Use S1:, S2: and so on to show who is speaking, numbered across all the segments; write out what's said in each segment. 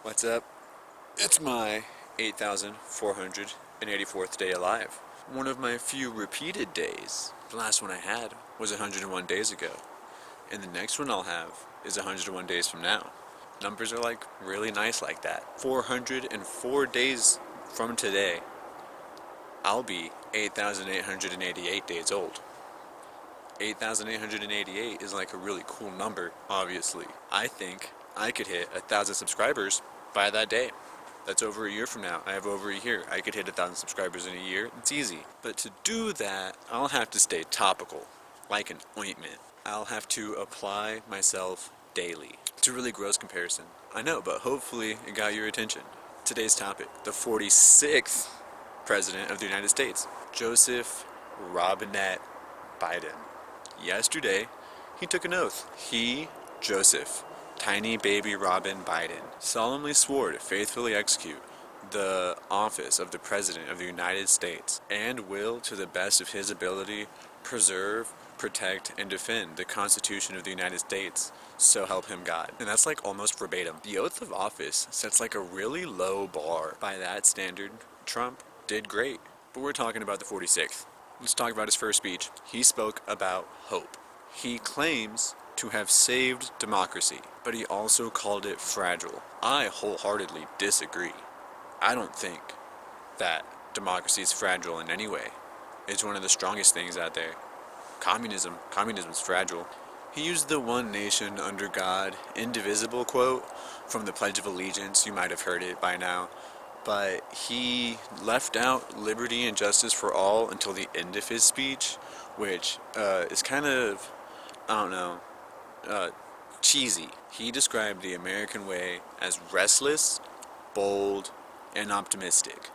S1: What's up? It's my 8,484th day alive. One of my few repeated days. The last one I had was 101 days ago. And the next one I'll have is 101 days from now. Numbers are like really nice like that. 404 days from today, I'll be 8,888 days old. 8,888 is like a really cool number, obviously. I think I could hit 1,000 subscribers by that day. That's over a year from now. I have over a year. I could hit 1,000 subscribers in a year. It's easy. But to do that, I'll have to stay topical, like an ointment. I'll have to apply myself daily. It's a really gross comparison. I know, but hopefully it got your attention. Today's topic, the 46th President of the United States, Joseph Robinette Biden. Yesterday, he took an oath. He, Joseph, tiny baby Robin Biden, solemnly swore to faithfully execute the office of the President of the United States and will, to the best of his ability, preserve, protect, and defend the Constitution of the United States. So help him God. And that's like almost verbatim. The oath of office sets like a really low bar. By that standard, Trump did great. But we're talking about the 46th. Let's talk about his first speech. He spoke about hope. He claims to have saved democracy, but he also called it fragile. I wholeheartedly disagree. I don't think that democracy is fragile in any way. It's one of the strongest things out there. Communism's fragile. He used the one nation under God, indivisible quote from the Pledge of Allegiance. You might have heard it by now. But he left out liberty and justice for all until the end of his speech, which is kind of, I don't know, cheesy. He described the American way as restless, bold, and optimistic,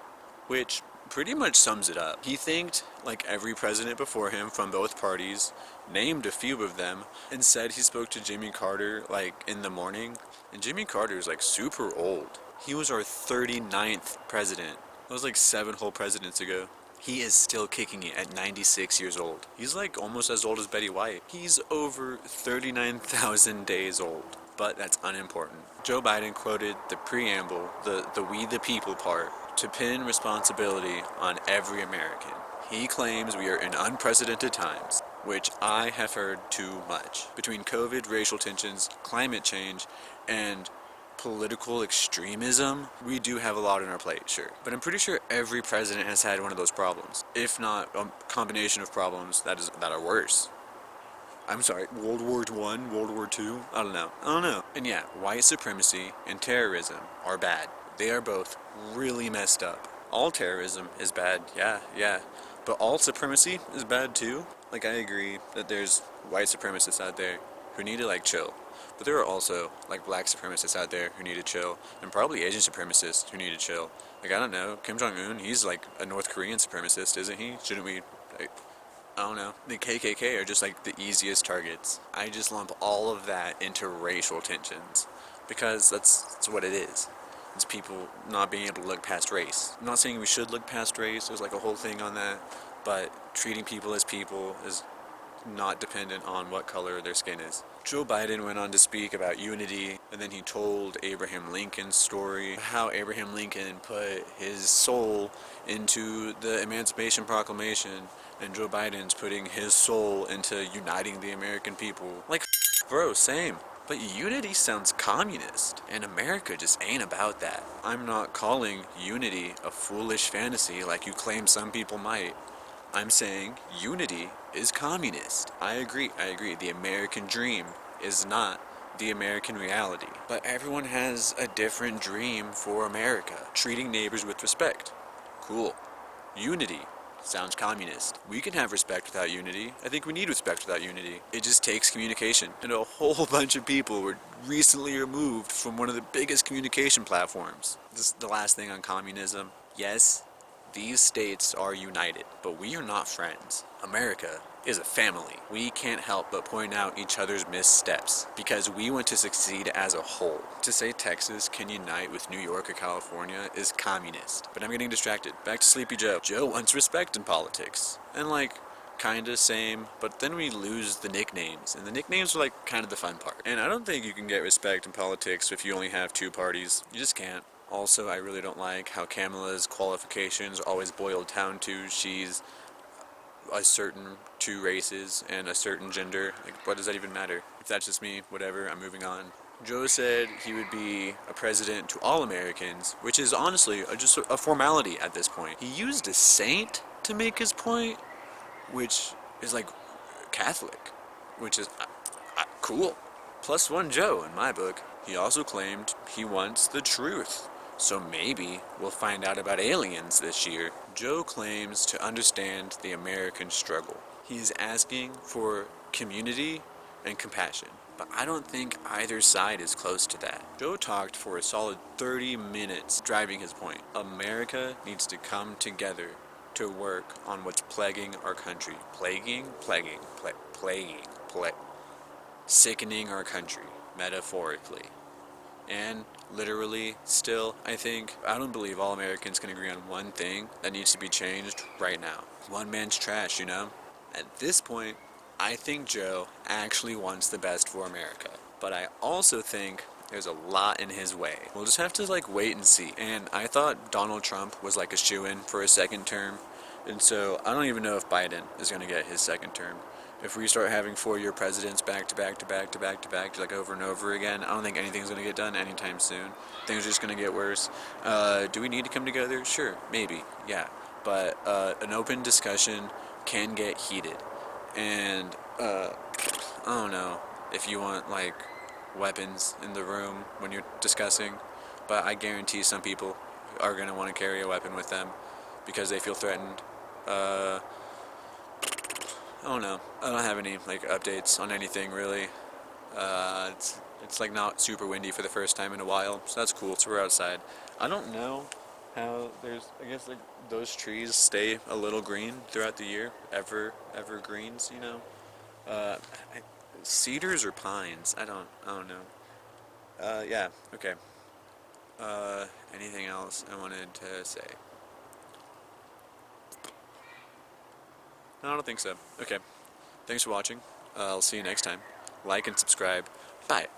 S1: which pretty much sums it up. He thanked, like every president before him from both parties, named a few of them, and said he spoke to Jimmy Carter, like, in the morning. And Jimmy Carter is, like, super old. He was our 39th president. That was like 7 whole presidents ago. He is still kicking it at 96 years old. He's like almost as old as Betty White. He's over 39,000 days old. But that's unimportant. Joe Biden quoted the preamble, the we the people part, to pin responsibility on every American. He claims we are in unprecedented times, which I have heard too much. Between COVID, racial tensions, climate change, and political extremism, we do have a lot on our plate, sure. But I'm pretty sure every president has had one of those problems, if not a combination of problems that are worse. I'm sorry, World War I, World War II, I don't know. And yeah, white supremacy and terrorism are bad. They are both really messed up. All terrorism is bad, yeah. But all supremacy is bad too. Like, I agree that there's white supremacists out there who need to, like, chill. But there are also, like, black supremacists out there who need to chill, and probably Asian supremacists who need to chill. Like, I don't know, Kim Jong-un, he's like a North Korean supremacist, isn't he? Shouldn't we, like, I don't know. The KKK are just like the easiest targets. I just lump all of that into racial tensions, because that's what it is. It's people not being able to look past race. I'm not saying we should look past race, there's like a whole thing on that, but treating people is not dependent on what color their skin is. Joe Biden went on to speak about unity, and then he told Abraham Lincoln's story, how Abraham Lincoln put his soul into the Emancipation Proclamation, and Joe Biden's putting his soul into uniting the American people. Like, bro, same. But unity sounds communist, and America just ain't about that. I'm not calling unity a foolish fantasy like you claim some people might. I'm saying unity is communist. I agree. The American dream is not the American reality. But everyone has a different dream for America. Treating neighbors with respect. Cool. Unity sounds communist. We can have respect without unity. I think we need respect without unity. It just takes communication. And a whole bunch of people were recently removed from one of the biggest communication platforms. This is the last thing on communism. Yes, these states are united, but we are not friends. America is a family. We can't help but point out each other's missteps because we want to succeed as a whole. To say Texas can unite with New York or California is communist. But I'm getting distracted. Back to Sleepy Joe. Joe wants respect in politics. And like, kinda same, but then we lose the nicknames, and the nicknames are like kind of the fun part. And I don't think you can get respect in politics if you only have two parties. You just can't. Also, I really don't like how Kamala's qualifications always boiled down to she's a certain two races and a certain gender. Like, what does that even matter? If that's just me, whatever, I'm moving on. Joe said he would be a president to all Americans, which is honestly just a formality at this point. He used a saint to make his point, which is like Catholic, which is cool. +1 Joe in my book. He also claimed he wants the truth. So maybe we'll find out about aliens this year. Joe claims to understand the American struggle. He is asking for community and compassion, but I don't think either side is close to that. Joe talked for a solid 30 minutes driving his point. America needs to come together to work on what's plaguing our country. Sickening our country, metaphorically. And literally, still, I don't believe all Americans can agree on one thing that needs to be changed right now. One man's trash, you know? At this point, I think Joe actually wants the best for America. But I also think there's a lot in his way. We'll just have to wait and see. And I thought Donald Trump was a shoo-in for a second term. And so I don't even know if Biden is going to get his second term. If we start having 4-year presidents back to back, over and over again, I don't think anything's going to get done anytime soon. Things are just going to get worse. Do we need to come together? Sure, maybe, yeah. But an open discussion can get heated. And I don't know if you want weapons in the room when you're discussing, but I guarantee some people are going to want to carry a weapon with them because they feel threatened. I don't know. I don't have any updates on anything really. It's not super windy for the first time in a while, so that's cool. So we're outside. I don't know how I guess those trees stay a little green throughout the year. Evergreens, you know. Cedars or pines? I don't know. Yeah. Okay. Anything else I wanted to say? No, I don't think so. Okay. Thanks for watching. I'll see you next time. Like and subscribe. Bye.